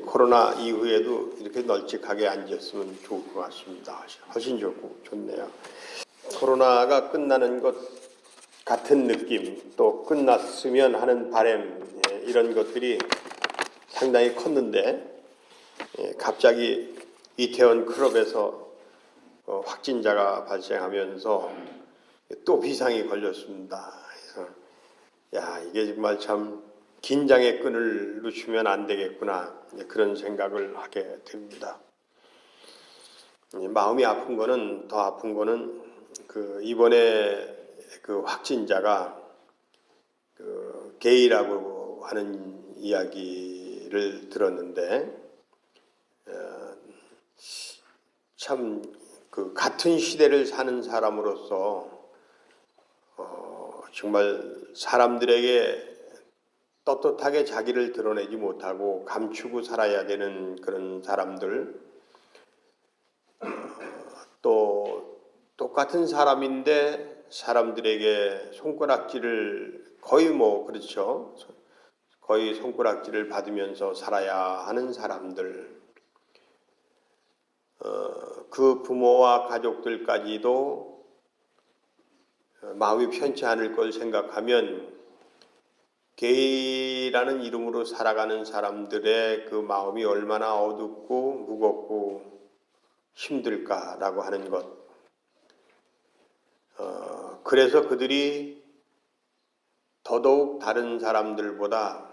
코로나 이후에도 이렇게 널찍하게 앉았으면 좋을 것 같습니다. 훨씬 좋네요. 코로나가 끝나는 것 같은 느낌, 또 끝났으면 하는 바람, 이런 것들이 상당히 컸는데 갑자기 이태원 클럽에서 확진자가 발생하면서 또 비상이 걸렸습니다. 그래서 이게 정말 참 긴장의 끈을 놓치면 안 되겠구나, 그런 생각을 하게 됩니다. 마음이 아픈 거는, 더 아픈 거는 이번에 확진자가 게이라고 하는 이야기를 들었는데, 참 같은 시대를 사는 사람으로서 정말 사람들에게 떳떳하게 자기를 드러내지 못하고 감추고 살아야 되는 그런 사람들, 또 똑같은 사람인데 사람들에게 손가락질을 거의 손가락질을 받으면서 살아야 하는 사람들, 그 부모와 가족들까지도 마음이 편치 않을 걸 생각하면 게이라는 이름으로 살아가는 사람들의 그 마음이 얼마나 어둡고 무겁고 힘들까라고 하는 것. 그래서 그들이 더더욱 다른 사람들보다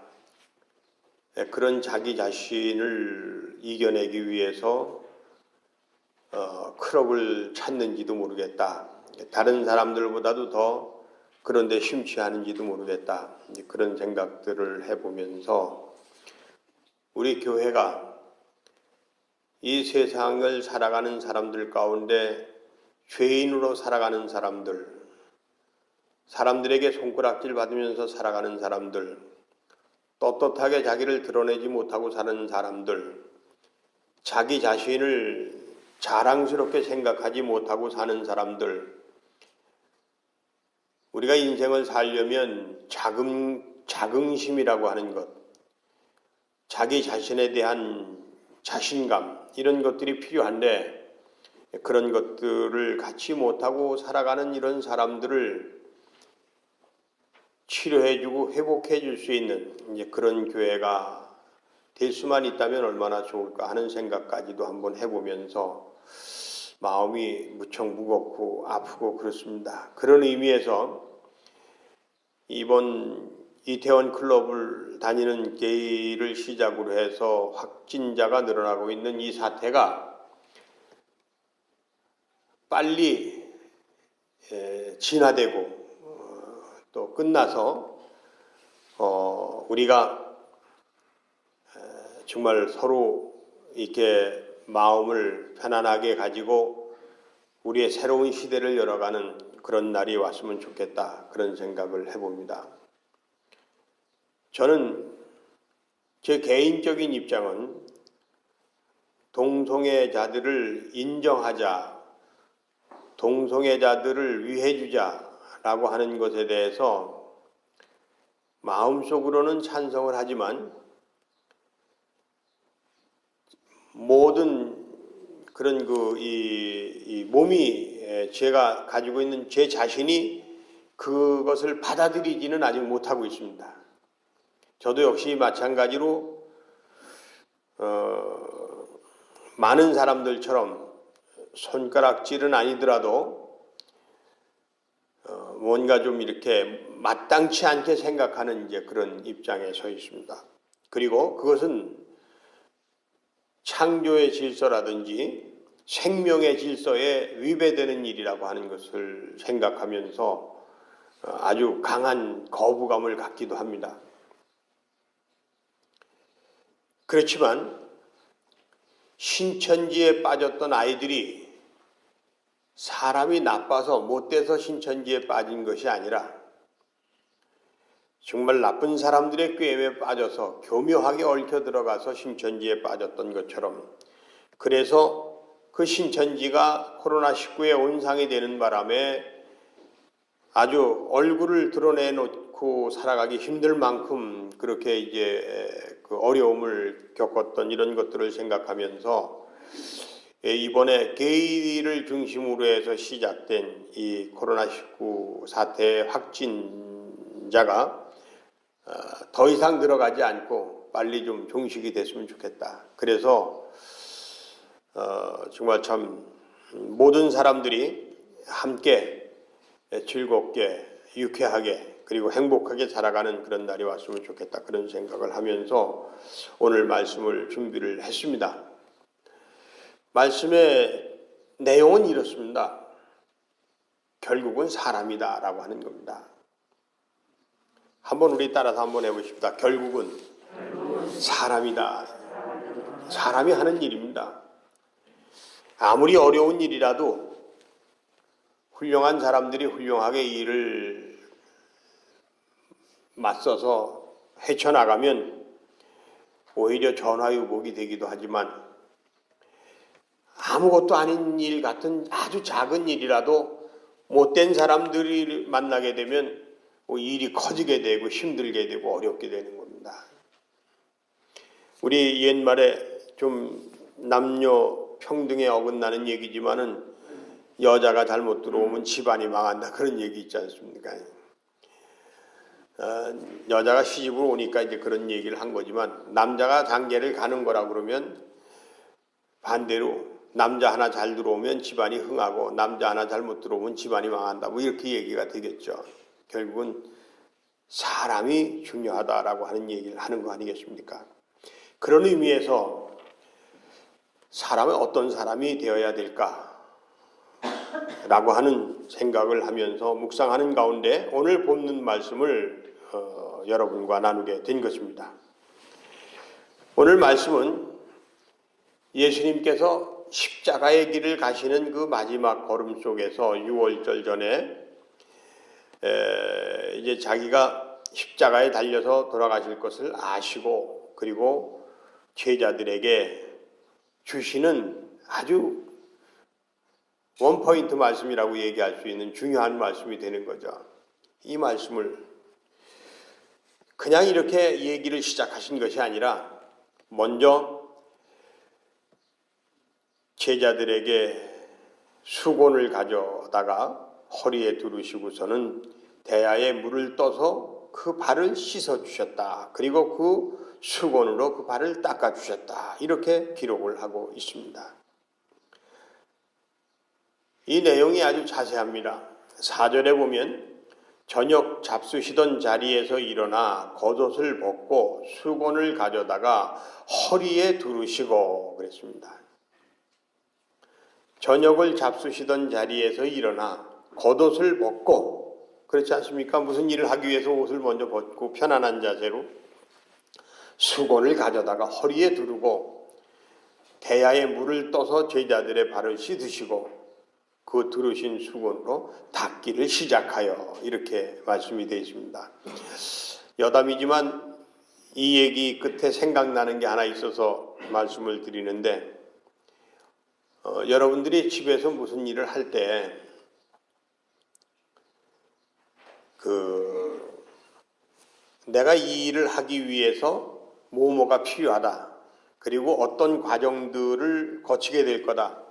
그런 자기 자신을 이겨내기 위해서 클럽을 찾는지도 모르겠다. 다른 사람들보다도 더 그런데 심취하는지도 모르겠다. 그런 생각들을 해보면서 우리 교회가 이 세상을 살아가는 사람들 가운데 죄인으로 살아가는 사람들에게 손가락질 받으면서 살아가는 사람들, 떳떳하게 자기를 드러내지 못하고 사는 사람들, 자기 자신을 자랑스럽게 생각하지 못하고 사는 사람들, 우리가 인생을 살려면 자긍심이라고 하는 것, 자기 자신에 대한 자신감, 이런 것들이 필요한데 그런 것들을 갖지 못하고 살아가는 이런 사람들을 치료해주고 회복해줄 수 있는 그런 교회가 될 수만 있다면 얼마나 좋을까 하는 생각까지도 한번 해보면서 마음이 무척 무겁고 아프고 그렇습니다. 그런 의미에서 이번 이태원 클럽을 다니는 게이를 시작으로 해서 확진자가 늘어나고 있는 이 사태가 빨리 진화되고 또 끝나서 우리가 정말 서로 이렇게 마음을 편안하게 가지고 우리의 새로운 시대를 열어가는 그런 날이 왔으면 좋겠다, 그런 생각을 해봅니다. 저는 제 개인적인 입장은 동성애자들을 인정하자, 동성애자들을 위해주자라고 하는 것에 대해서 마음속으로는 찬성을 하지만 모든 그런 이 몸이 제가 가지고 있는 제 자신이 그것을 받아들이지는 아직 못하고 있습니다. 저도 역시 마찬가지로 많은 사람들처럼 손가락질은 아니더라도 뭔가 좀 이렇게 마땅치 않게 생각하는 그런 입장에 서 있습니다. 그리고 그것은 창조의 질서라든지 생명의 질서에 위배되는 일이라고 하는 것을 생각하면서 아주 강한 거부감을 갖기도 합니다. 그렇지만 신천지에 빠졌던 아이들이 사람이 나빠서 못돼서 신천지에 빠진 것이 아니라 정말 나쁜 사람들의 꾀임에 빠져서 교묘하게 얽혀 들어가서 신천지에 빠졌던 것처럼, 그래서 그 신천지가 코로나19의 온상이 되는 바람에 아주 얼굴을 드러내놓고 살아가기 힘들 만큼 그렇게 그 어려움을 겪었던 이런 것들을 생각하면서 이번에 게이를 중심으로 해서 시작된 이 코로나19 사태의 확진자가 더 이상 늘어가지 않고 빨리 좀 종식이 됐으면 좋겠다. 그래서 정말 참 모든 사람들이 함께 즐겁게 유쾌하게 그리고 행복하게 살아가는 그런 날이 왔으면 좋겠다. 그런 생각을 하면서 오늘 말씀을 준비를 했습니다. 말씀의 내용은 이렇습니다. 결국은 사람이다 라고 하는 겁니다. 한번 우리 따라서 한번 해보십시다. 결국은 사람이다. 사람이 하는 일입니다. 아무리 어려운 일이라도 훌륭한 사람들이 훌륭하게 일을 맞서서 헤쳐나가면 오히려 전화위복이 되기도 하지만 아무것도 아닌 일 같은 아주 작은 일이라도 못된 사람들이 만나게 되면 일이 커지게 되고 힘들게 되고 어렵게 되는 겁니다. 우리 옛말에 좀 남녀 평등에 어긋나는 얘기지만은 여자가 잘못 들어오면 집안이 망한다 그런 얘기 있지 않습니까? 여자가 시집으로 오니까 이제 그런 얘기를 한 거지만 남자가 장계를 가는 거라 그러면 반대로 남자 하나 잘 들어오면 집안이 흥하고 남자 하나 잘못 들어오면 집안이 망한다 뭐 이렇게 얘기가 되겠죠. 결국은 사람이 중요하다라고 하는 얘기를 하는 거 아니겠습니까? 그런 의미에서 사람은 어떤 사람이 되어야 될까? 라고 하는 생각을 하면서 묵상하는 가운데 오늘 본문 말씀을 여러분과 나누게 된 것입니다. 오늘 말씀은 예수님께서 십자가의 길을 가시는 그 마지막 걸음 속에서 6월절 전에 이제 자기가 십자가에 달려서 돌아가실 것을 아시고 그리고 제자들에게 주시는 아주 원포인트 말씀이라고 얘기할 수 있는 중요한 말씀이 되는 거죠. 이 말씀을 그냥 이렇게 얘기를 시작하신 것이 아니라 먼저 제자들에게 수건을 가져다가 허리에 두르시고서는 대야에 물을 떠서 그 발을 씻어 주셨다. 그리고 그 수건으로 그 발을 닦아 주셨다. 이렇게 기록을 하고 있습니다. 이 내용이 아주 자세합니다. 4절에 보면 저녁 잡수시던 자리에서 일어나 겉옷을 벗고 수건을 가져다가 허리에 두르시고 그랬습니다. 저녁을 잡수시던 자리에서 일어나 겉옷을 벗고 그렇지 않습니까? 무슨 일을 하기 위해서 옷을 먼저 벗고 편안한 자세로 수건을 가져다가 허리에 두르고 대야에 물을 떠서 제자들의 발을 씻으시고 그 두르신 수건으로 닦기를 시작하여 이렇게 말씀이 되어 있습니다. 여담이지만 이 얘기 끝에 생각나는 게 하나 있어서 말씀을 드리는데 여러분들이 집에서 무슨 일을 할 때 내가 이 일을 하기 위해서 뭐뭐가 필요하다. 그리고 어떤 과정들을 거치게 될 거다.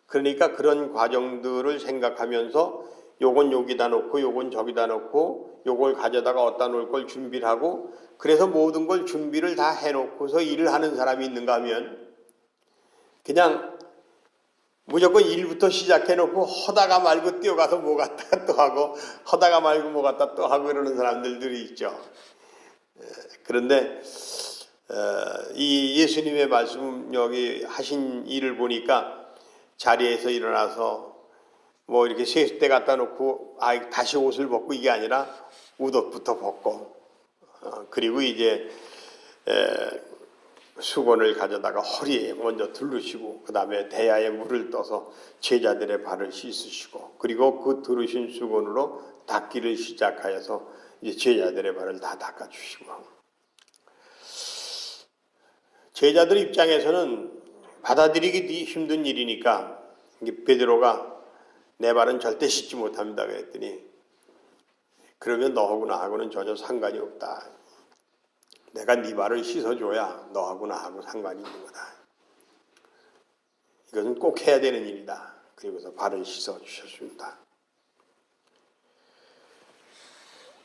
그러니까 그런 과정들을 생각하면서 요건 여기다 놓고 요건 저기다 놓고 요걸 가져다가 어디다 놓을 걸 준비를 하고 그래서 모든 걸 준비를 다 해놓고서 일을 하는 사람이 있는가 하면 그냥 무조건 일부터 시작해놓고 허다가 말고 뛰어가서 뭐 갖다 또 하고 허다가 말고 뭐 갖다 또 하고 이러는 사람들이 있죠. 그런데 이 예수님의 말씀 여기 하신 일을 보니까 자리에서 일어나서 뭐 이렇게 세숫대 갖다 놓고 다시 옷을 벗고 이게 아니라 웃옷부터 벗고 그리고 이제 수건을 가져다가 허리에 먼저 두르시고 그 다음에 대야에 물을 떠서 제자들의 발을 씻으시고 그리고 그 두르신 수건으로 닦기를 시작하여서 이제 제자들의 발을 다 닦아주시고 제자들 입장에서는 받아들이기 힘든 일이니까 베드로가 내 발은 절대 씻지 못합니다 그랬더니 그러면 너하고 나하고는 전혀 상관이 없다. 내가 네 발을 씻어줘야 너하고 나하고 상관이 있는 거다. 이것은 꼭 해야 되는 일이다. 그리고서 발을 씻어주셨습니다.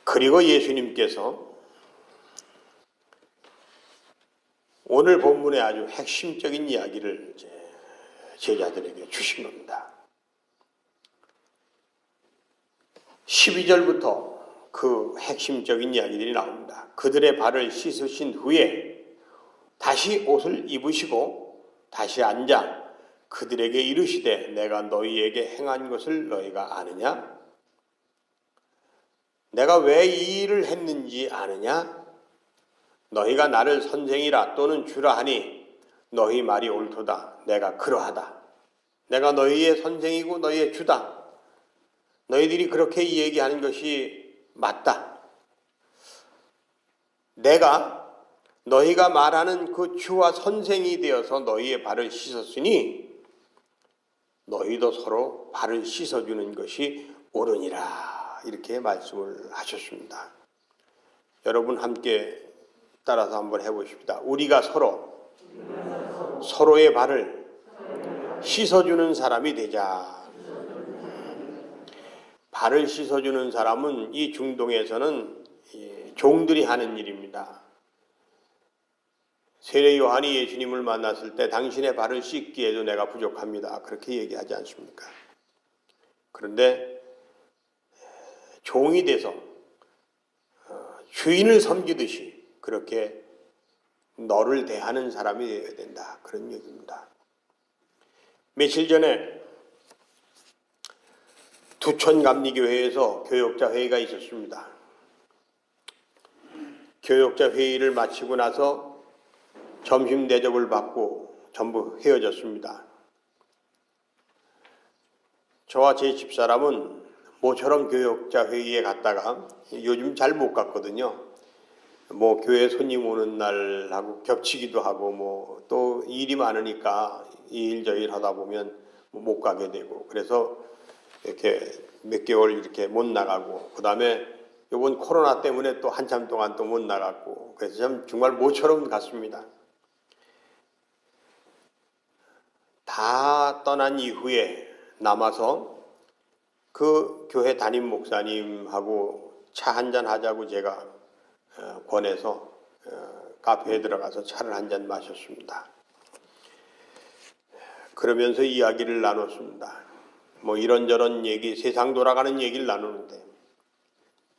그리고 예수님께서 오늘 본문의 아주 핵심적인 이야기를 제자들에게 주신 겁니다. 12절부터 그 핵심적인 이야기들이 나옵니다. 그들의 발을 씻으신 후에 다시 옷을 입으시고 다시 앉아 그들에게 이르시되 내가 너희에게 행한 것을 너희가 아느냐? 내가 왜 이 일을 했는지 아느냐? 너희가 나를 선생이라 또는 주라 하니 너희 말이 옳도다. 내가 그러하다. 내가 너희의 선생이고 너희의 주다. 너희들이 그렇게 얘기하는 것이 맞다. 내가 너희가 말하는 그 주와 선생이 되어서 너희의 발을 씻었으니 너희도 서로 발을 씻어주는 것이 옳으니라. 이렇게 말씀을 하셨습니다. 여러분 함께 따라서 한번 해보십시다. 우리가 서로의 발을 씻어주는 사람이 되자. 발을 씻어주는 사람은 이 중동에서는 종들이 하는 일입니다. 세례 요한이 예수님을 만났을 때 당신의 발을 씻기에도 내가 부족합니다. 그렇게 얘기하지 않습니까? 그런데 종이 돼서 주인을 섬기듯이 그렇게 너를 대하는 사람이 되어야 된다. 그런 얘기입니다. 며칠 전에 두천감리교회에서 교역자 회의가 있었습니다. 교역자 회의를 마치고 나서 점심 대접을 받고 전부 헤어졌습니다. 저와 제 집사람은 모처럼 교역자 회의에 갔다가 요즘 잘 못 갔거든요. 교회 손님 오는 날하고 겹치기도 하고 또 일이 많으니까 이 일 저 일 하다 보면 못 가게 되고 그래서 이렇게 몇 개월 이렇게 못 나가고 그다음에 이번 코로나 때문에 또 한참 동안 또 못 나갔고 그래서 정말 모처럼 갔습니다. 다 떠난 이후에 남아서 그 교회 담임 목사님하고 차 한잔 하자고 제가 권해서 카페에 들어가서 차를 한잔 마셨습니다. 그러면서 이야기를 나눴습니다. 이런저런 얘기, 세상 돌아가는 얘기를 나누는데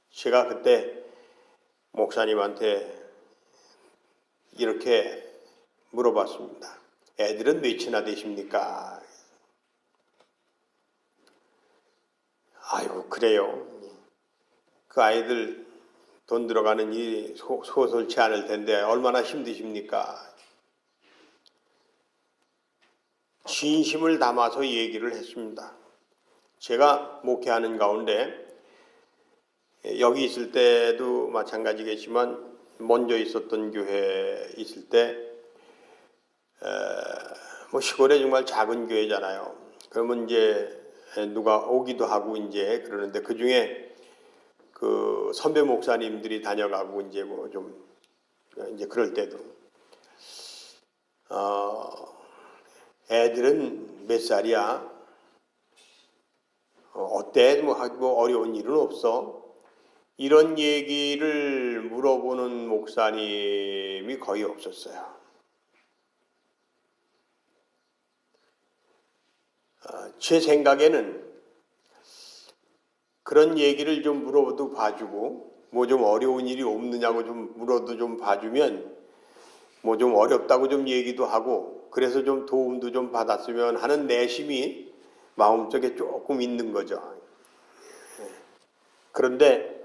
제가 그때 목사님한테 이렇게 물어봤습니다. 애들은 몇이나 되십니까? 아유, 그래요. 그 아이들 돈 들어가는 일이 소설치 않을 텐데 얼마나 힘드십니까? 진심을 담아서 얘기를 했습니다. 제가 목회하는 가운데 여기 있을 때도 마찬가지겠지만 먼저 있었던 교회에 있을 때 시골에 정말 작은 교회잖아요. 그러면 이제 누가 오기도 하고 이제 그러는데 그 중에 그 선배 목사님들이 다녀가고 이제 이제 그럴 때도 애들은 몇 살이야? 어때? 어려운 일은 없어? 이런 얘기를 물어보는 목사님이 거의 없었어요. 제 생각에는 그런 얘기를 좀 물어도 봐주고 좀 어려운 일이 없느냐고 좀 물어도 좀 봐주면 좀 어렵다고 좀 얘기도 하고 그래서 좀 도움도 좀 받았으면 하는 내심이 마음속에 조금 있는 거죠. 그런데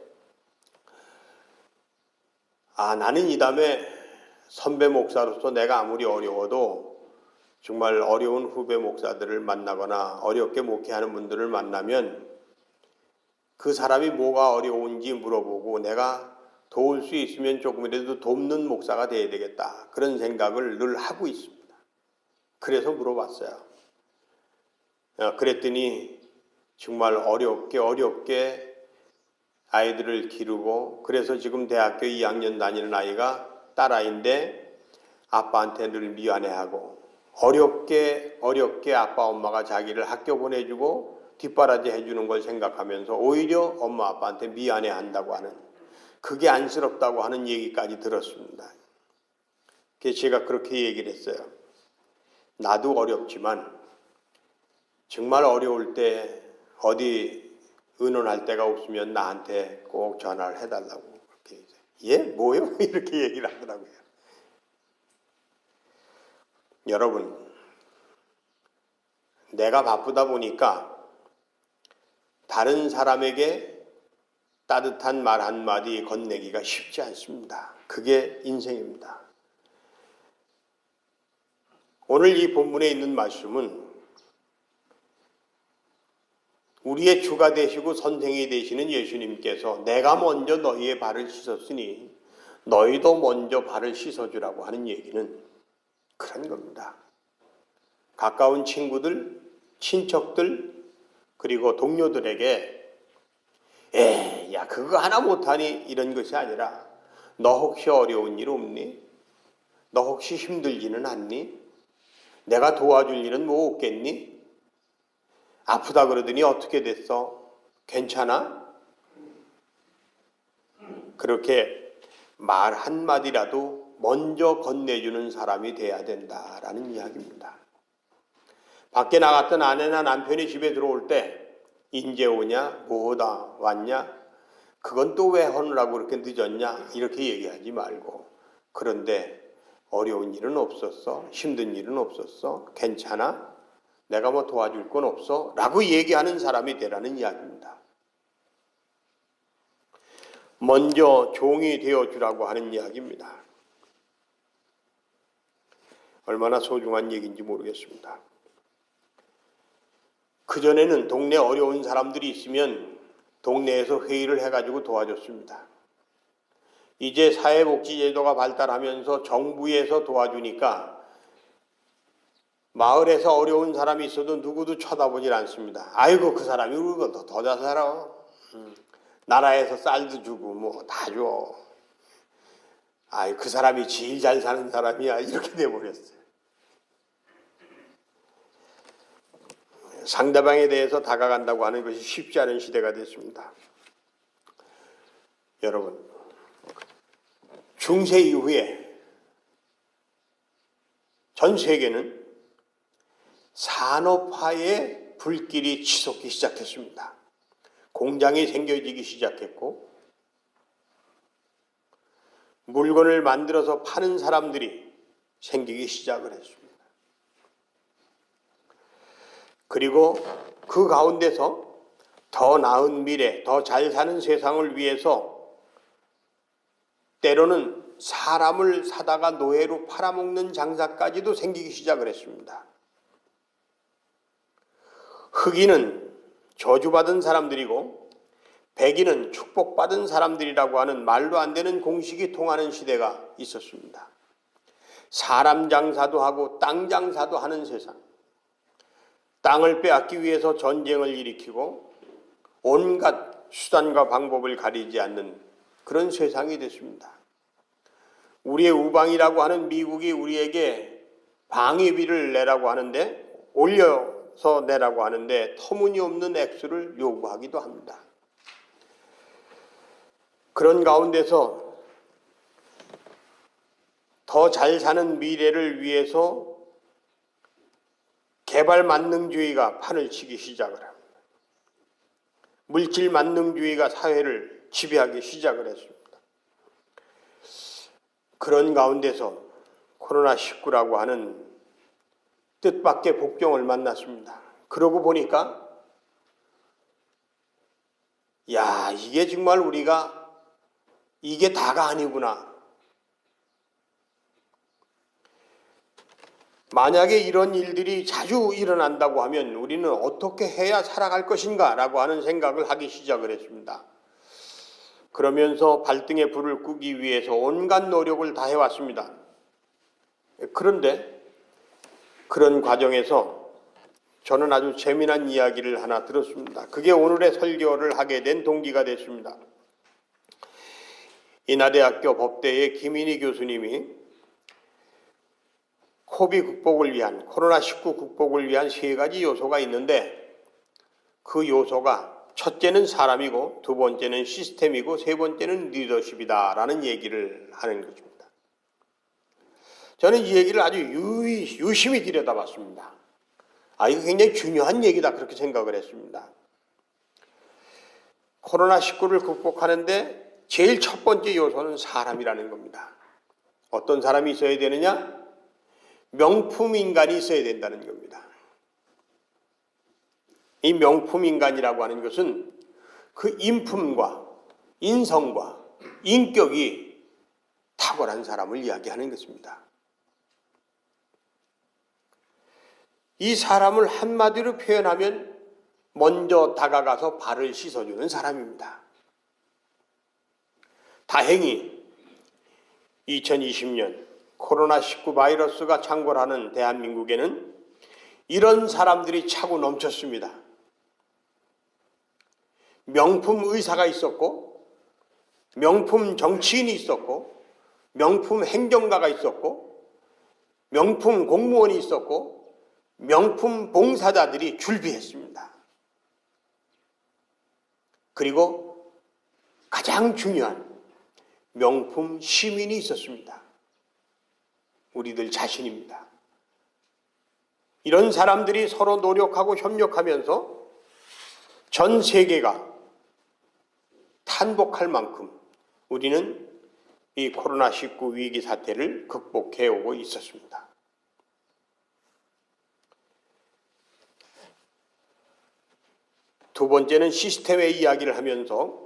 나는 이 다음에 선배 목사로서 내가 아무리 어려워도 정말 어려운 후배 목사들을 만나거나 어렵게 목회하는 분들을 만나면 그 사람이 뭐가 어려운지 물어보고 내가 도울 수 있으면 조금이라도 돕는 목사가 돼야 되겠다. 그런 생각을 늘 하고 있습니다. 그래서 물어봤어요. 그랬더니 정말 어렵게 아이들을 기르고 그래서 지금 대학교 2학년 다니는 아이가 딸아이인데 아빠한테 늘 미안해하고 어렵게 아빠 엄마가 자기를 학교 보내주고 뒷바라지 해주는 걸 생각하면서 오히려 엄마 아빠한테 미안해한다고 하는, 그게 안쓰럽다고 하는 얘기까지 들었습니다. 그래서 제가 그렇게 얘기를 했어요. 나도 어렵지만 정말 어려울 때 어디 의논할 데가 없으면 나한테 꼭 전화를 해달라고. 그렇게 얘기해요. 예? 뭐요? 이렇게 얘기를 하더라고요. 여러분, 내가 바쁘다 보니까 다른 사람에게 따뜻한 말 한마디 건네기가 쉽지 않습니다. 그게 인생입니다. 오늘 이 본문에 있는 말씀은 우리의 주가 되시고 선생이 되시는 예수님께서 내가 먼저 너희의 발을 씻었으니 너희도 먼저 발을 씻어주라고 하는 얘기는 그런 겁니다. 가까운 친구들, 친척들, 그리고 동료들에게 야 그거 하나 못하니 이런 것이 아니라 너 혹시 어려운 일 없니? 너 혹시 힘들지는 않니? 내가 도와줄 일은 뭐 없겠니? 아프다 그러더니 어떻게 됐어? 괜찮아? 그렇게 말 한마디라도 먼저 건네주는 사람이 돼야 된다라는 이야기입니다. 밖에 나갔던 아내나 남편이 집에 들어올 때 인제 오냐? 뭐다 왔냐? 그건 또 왜 하느라고 그렇게 늦었냐? 이렇게 얘기하지 말고, 그런데 어려운 일은 없었어? 힘든 일은 없었어? 괜찮아? 내가 뭐 도와줄 건 없어? 라고 얘기하는 사람이 되라는 이야기입니다. 먼저 종이 되어주라고 하는 이야기입니다. 얼마나 소중한 얘기인지 모르겠습니다. 그전에는 동네 어려운 사람들이 있으면 동네에서 회의를 해가지고 도와줬습니다. 이제 사회복지제도가 발달하면서 정부에서 도와주니까 마을에서 어려운 사람이 있어도 누구도 쳐다보질 않습니다. 아이고 그 사람이 우리가 더 잘 살아. 나라에서 쌀도 주고 뭐 다 줘. 아이 그 사람이 제일 잘 사는 사람이야. 이렇게 돼버렸어요. 상대방에 대해서 다가간다고 하는 것이 쉽지 않은 시대가 됐습니다. 여러분, 중세 이후에 전 세계는 산업화의 불길이 치솟기 시작했습니다. 공장이 생겨지기 시작했고 물건을 만들어서 파는 사람들이 생기기 시작을 했습니다. 그리고 그 가운데서 더 나은 미래, 더 잘 사는 세상을 위해서 때로는 사람을 사다가 노예로 팔아먹는 장사까지도 생기기 시작을 했습니다. 흑인은 저주받은 사람들이고 백인은 축복받은 사람들이라고 하는 말도 안 되는 공식이 통하는 시대가 있었습니다. 사람 장사도 하고 땅 장사도 하는 세상. 땅을 빼앗기 위해서 전쟁을 일으키고 온갖 수단과 방법을 가리지 않는 그런 세상이 됐습니다. 우리의 우방이라고 하는 미국이 우리에게 방위비를 내라고 하는데, 올려서 내라고 하는데 터무니없는 액수를 요구하기도 합니다. 그런 가운데서 더 잘 사는 미래를 위해서 개발 만능주의가 판을 치기 시작을 합니다. 물질 만능주의가 사회를 지배하기 시작을 했습니다. 그런 가운데서 코로나19라고 하는 뜻밖의 복병을 만났습니다. 그러고 보니까 야, 이게 정말 우리가 이게 다가 아니구나. 만약에 이런 일들이 자주 일어난다고 하면 우리는 어떻게 해야 살아갈 것인가 라고 하는 생각을 하기 시작을 했습니다. 그러면서 발등에 불을 끄기 위해서 온갖 노력을 다 해왔습니다. 그런데 그런 과정에서 저는 아주 재미난 이야기를 하나 들었습니다. 그게 오늘의 설교를 하게 된 동기가 됐습니다. 인하대학교 법대의 김인희 교수님이 코로나19 극복을 위한 세 가지 요소가 있는데, 그 요소가 첫째는 사람이고, 두 번째는 시스템이고, 세 번째는 리더십이다라는 얘기를 하는 것입니다. 저는 이 얘기를 아주 유심히 들여다봤습니다. 이거 굉장히 중요한 얘기다, 그렇게 생각을 했습니다. 코로나19를 극복하는데 제일 첫 번째 요소는 사람이라는 겁니다. 어떤 사람이 있어야 되느냐? 명품 인간이 있어야 된다는 겁니다. 이 명품 인간이라고 하는 것은 그 인품과 인성과 인격이 탁월한 사람을 이야기하는 것입니다. 이 사람을 한마디로 표현하면 먼저 다가가서 발을 씻어주는 사람입니다. 다행히 2020년 코로나19 바이러스가 창궐하는 대한민국에는 이런 사람들이 차고 넘쳤습니다. 명품 의사가 있었고, 명품 정치인이 있었고, 명품 행정가가 있었고, 명품 공무원이 있었고, 명품 봉사자들이 줄비했습니다. 그리고 가장 중요한 명품 시민이 있었습니다. 우리들 자신입니다. 이런 사람들이 서로 노력하고 협력하면서 전 세계가 탄복할 만큼 우리는 이 코로나19 위기 사태를 극복해 오고 있었습니다. 두 번째는 시스템의 이야기를 하면서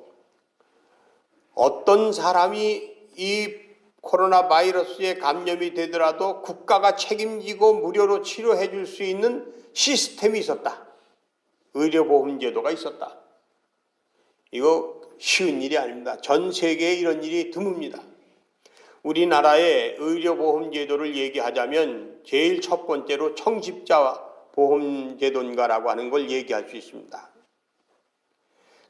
어떤 사람이 이 코로나 바이러스에 감염이 되더라도 국가가 책임지고 무료로 치료해 줄 수 있는 시스템이 있었다. 의료보험제도가 있었다. 이거 쉬운 일이 아닙니다. 전 세계에 이런 일이 드뭅니다. 우리나라의 의료보험제도를 얘기하자면 제일 첫 번째로 청십자보험제도인가라고 하는 걸 얘기할 수 있습니다.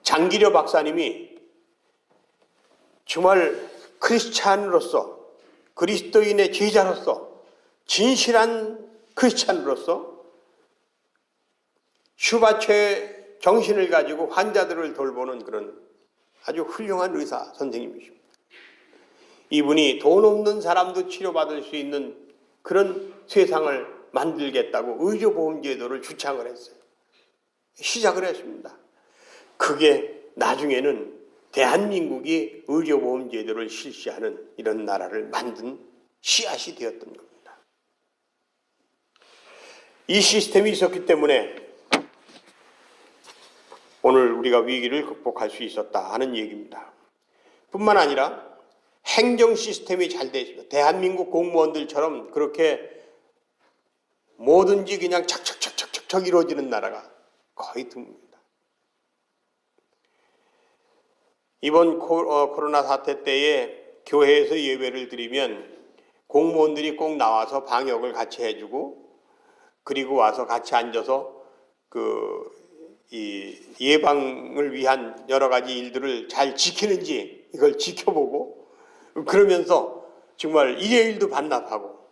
장기려 박사님이 정말 크리스찬으로서, 그리스도인의 제자로서, 진실한 크리스찬으로서 슈바체의 정신을 가지고 환자들을 돌보는 그런 아주 훌륭한 의사 선생님이십니다. 이분이 돈 없는 사람도 치료받을 수 있는 그런 세상을 만들겠다고 의료보험제도를 주창을 했어요. 시작을 했습니다. 그게 나중에는 대한민국이 의료보험제도를 실시하는 이런 나라를 만든 씨앗이 되었던 겁니다. 이 시스템이 있었기 때문에 오늘 우리가 위기를 극복할 수 있었다 하는 얘기입니다. 뿐만 아니라 행정 시스템이 잘 되어 있습니다. 대한민국 공무원들처럼 그렇게 뭐든지 그냥 착착착착착 이루어지는 나라가 거의 드뭅니다. 이번 코로나 사태 때에 교회에서 예배를 드리면 공무원들이 꼭 나와서 방역을 같이 해주고, 그리고 와서 같이 앉아서 이 예방을 위한 여러 가지 일들을 잘 지키는지 이걸 지켜보고, 그러면서 정말 일요일도 반납하고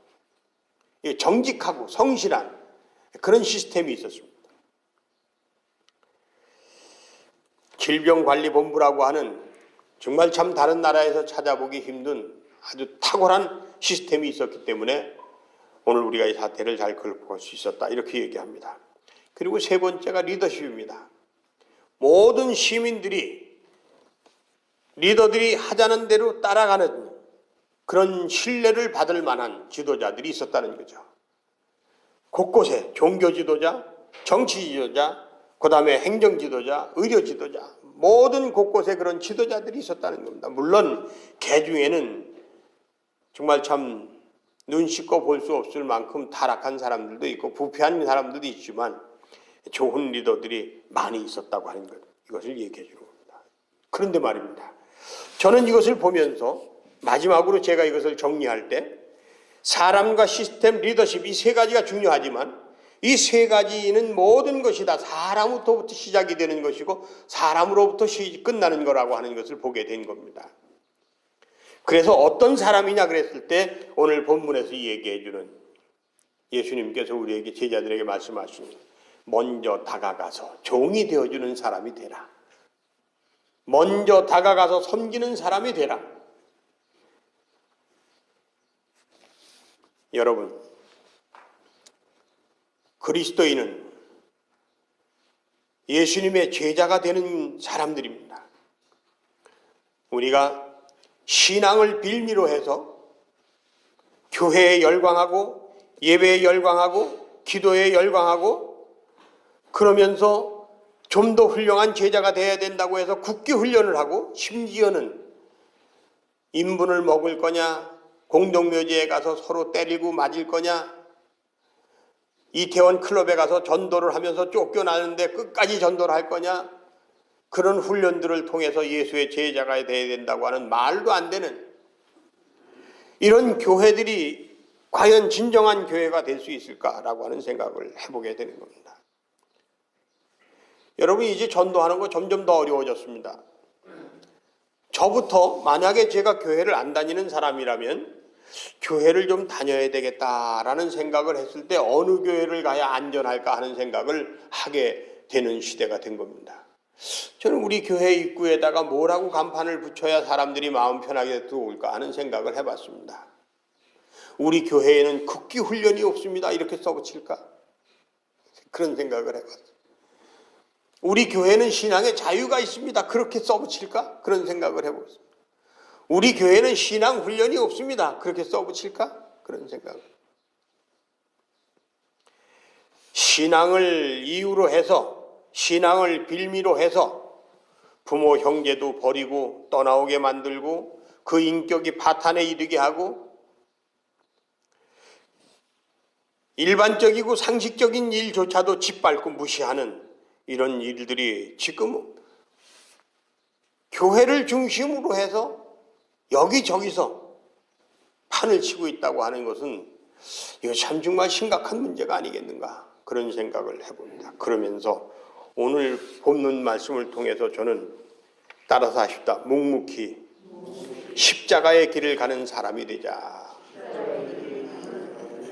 정직하고 성실한 그런 시스템이 있었습니다. 질병관리본부라고 하는 정말 참 다른 나라에서 찾아보기 힘든 아주 탁월한 시스템이 있었기 때문에 오늘 우리가 이 사태를 잘 극복할 수 있었다, 이렇게 얘기합니다. 그리고 세 번째가 리더십입니다. 모든 시민들이 리더들이 하자는 대로 따라가는 그런 신뢰를 받을 만한 지도자들이 있었다는 거죠. 곳곳에 종교 지도자, 정치 지도자, 그 다음에 행정 지도자, 의료 지도자, 모든 곳곳에 그런 지도자들이 있었다는 겁니다. 물론 개 중에는 정말 참 눈 씻고 볼 수 없을 만큼 타락한 사람들도 있고 부패한 사람들도 있지만 좋은 리더들이 많이 있었다고 하는 것, 이것을 얘기해 주는 겁니다. 그런데 말입니다, 저는 이것을 보면서 마지막으로 제가 이것을 정리할 때 사람과 시스템, 리더십, 이 세 가지가 중요하지만 이 세 가지는 모든 것이 다 사람으로부터 시작이 되는 것이고 사람으로부터 끝나는 거라고 하는 것을 보게 된 겁니다. 그래서 어떤 사람이냐 그랬을 때 오늘 본문에서 얘기해 주는 예수님께서 우리에게 제자들에게 말씀하시는 먼저 다가가서 종이 되어주는 사람이 되라. 먼저 다가가서 섬기는 사람이 되라. 여러분, 그리스도인은 예수님의 제자가 되는 사람들입니다. 우리가 신앙을 빌미로 해서 교회에 열광하고 예배에 열광하고 기도에 열광하고 그러면서 좀 더 훌륭한 제자가 되어야 된다고 해서 국기 훈련을 하고 심지어는 인분을 먹을 거냐, 공동묘지에 가서 서로 때리고 맞을 거냐, 이태원 클럽에 가서 전도를 하면서 쫓겨나는데 끝까지 전도를 할 거냐, 그런 훈련들을 통해서 예수의 제자가 되어야 된다고 하는 말도 안 되는 이런 교회들이 과연 진정한 교회가 될 수 있을까라고 하는 생각을 해보게 되는 겁니다. 여러분, 이제 전도하는 거 점점 더 어려워졌습니다. 저부터 만약에 제가 교회를 안 다니는 사람이라면 교회를 좀 다녀야 되겠다라는 생각을 했을 때 어느 교회를 가야 안전할까 하는 생각을 하게 되는 시대가 된 겁니다. 저는 우리 교회 입구에다가 뭐라고 간판을 붙여야 사람들이 마음 편하게 들어올까 하는 생각을 해봤습니다. 우리 교회에는 국기 훈련이 없습니다. 이렇게 써붙일까? 그런 생각을 해봤어요. 우리 교회는 신앙의 자유가 있습니다. 그렇게 써붙일까? 그런 생각을 해보겠습니다. 우리 교회는 신앙 훈련이 없습니다. 그렇게 써붙일까? 그런 생각을. 신앙을 이유로 해서, 신앙을 빌미로 해서 부모 형제도 버리고 떠나오게 만들고 그 인격이 파탄에 이르게 하고 일반적이고 상식적인 일조차도 짓밟고 무시하는 이런 일들이 지금 교회를 중심으로 해서 여기저기서 판을 치고 있다고 하는 것은 이거 참 정말 심각한 문제가 아니겠는가 그런 생각을 해봅니다. 그러면서 오늘 본문 말씀을 통해서 저는 따라서 하십다. 묵묵히 십자가의 길을 가는 사람이 되자.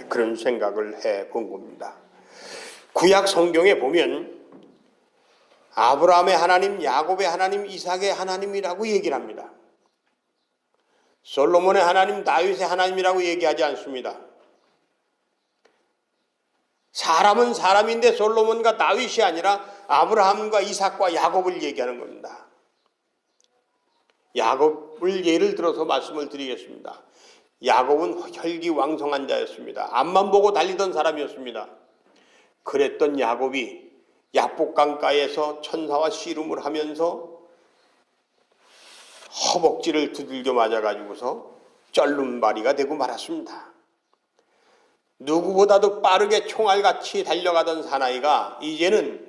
그런 생각을 해본 겁니다. 구약 성경에 보면 아브라함의 하나님, 야곱의 하나님, 이삭의 하나님이라고 얘기를 합니다. 솔로몬의 하나님, 다윗의 하나님이라고 얘기하지 않습니다. 사람은 사람인데 솔로몬과 다윗이 아니라 아브라함과 이삭과 야곱을 얘기하는 겁니다. 야곱을 예를 들어서 말씀을 드리겠습니다. 야곱은 혈기왕성한 자였습니다. 앞만 보고 달리던 사람이었습니다. 그랬던 야곱이 약복강가에서 천사와 씨름을 하면서 허벅지를 두들겨 맞아가지고서 쩔눈발이가 되고 말았습니다. 누구보다도 빠르게 총알같이 달려가던 사나이가 이제는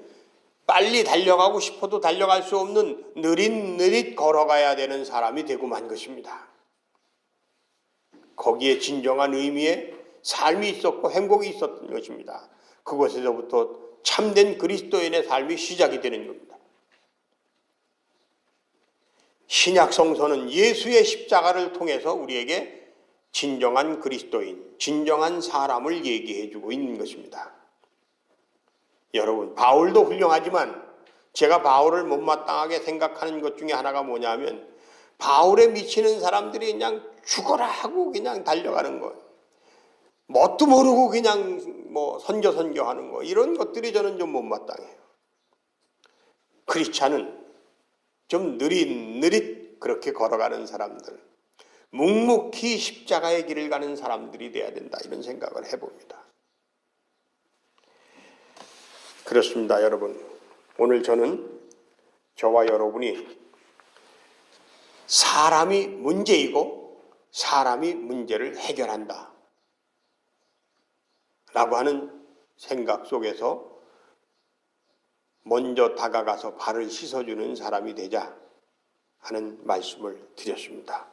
빨리 달려가고 싶어도 달려갈 수 없는 느릿느릿 걸어가야 되는 사람이 되고 만 것입니다. 거기에 진정한 의미의 삶이 있었고 행복이 있었던 것입니다. 그곳에서부터 참된 그리스도인의 삶이 시작이 되는 겁니다. 신약 성서는 예수의 십자가를 통해서 우리에게 진정한 그리스도인, 진정한 사람을 얘기해 주고 있는 것입니다. 여러분, 바울도 훌륭하지만 제가 바울을 못마땅하게 생각하는 것 중에 하나가 뭐냐면 바울에 미치는 사람들이 그냥 죽어라 하고 그냥 달려가는 것, 뭣도 모르고 그냥 선교하는 거, 이런 것들이 저는 좀 못마땅해요. 크리스찬은 좀 느릿느릿 그렇게 걸어가는 사람들, 묵묵히 십자가의 길을 가는 사람들이 돼야 된다, 이런 생각을 해봅니다. 그렇습니다, 여러분. 오늘 저는 저와 여러분이 사람이 문제이고 사람이 문제를 해결한다 라고 하는 생각 속에서 먼저 다가가서 발을 씻어주는 사람이 되자 하는 말씀을 드렸습니다.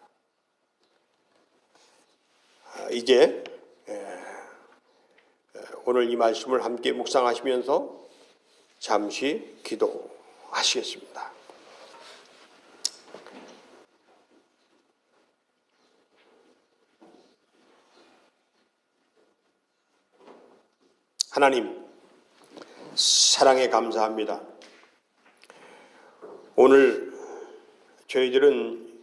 이제 오늘 이 말씀을 함께 묵상하시면서 잠시 기도하시겠습니다. 하나님, 사랑에 감사합니다. 오늘 저희들은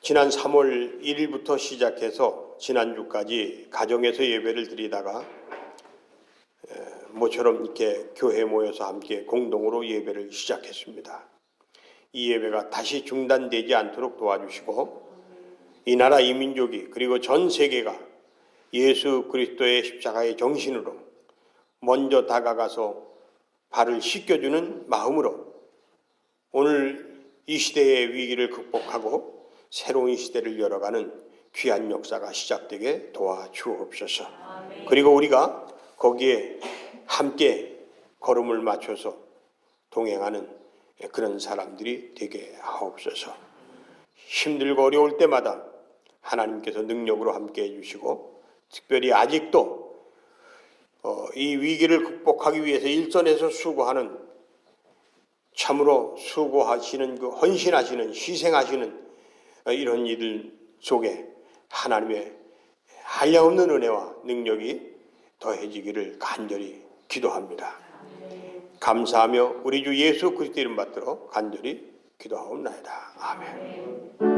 지난 3월 1일부터 시작해서 지난주까지 가정에서 예배를 드리다가 모처럼 이렇게 교회에 모여서 함께 공동으로 예배를 시작했습니다. 이 예배가 다시 중단되지 않도록 도와주시고 이 나라 이 민족이 그리고 전 세계가 예수 그리스도의 십자가의 정신으로 먼저 다가가서 발을 씻겨주는 마음으로 오늘 이 시대의 위기를 극복하고 새로운 시대를 열어가는 귀한 역사가 시작되게 도와주옵소서. 그리고 우리가 거기에 함께 걸음을 맞춰서 동행하는 그런 사람들이 되게 하옵소서. 힘들고 어려울 때마다 하나님께서 능력으로 함께 해주시고 특별히 아직도 이 위기를 극복하기 위해서 일선에서 수고하는 참으로 수고하시는 그 헌신하시는 희생하시는 이런 이들 속에 하나님의 한량없는 은혜와 능력이 더해지기를 간절히 기도합니다. 감사하며 우리 주 예수 그리스도 이름 받들어 간절히 기도하옵나이다. 아멘.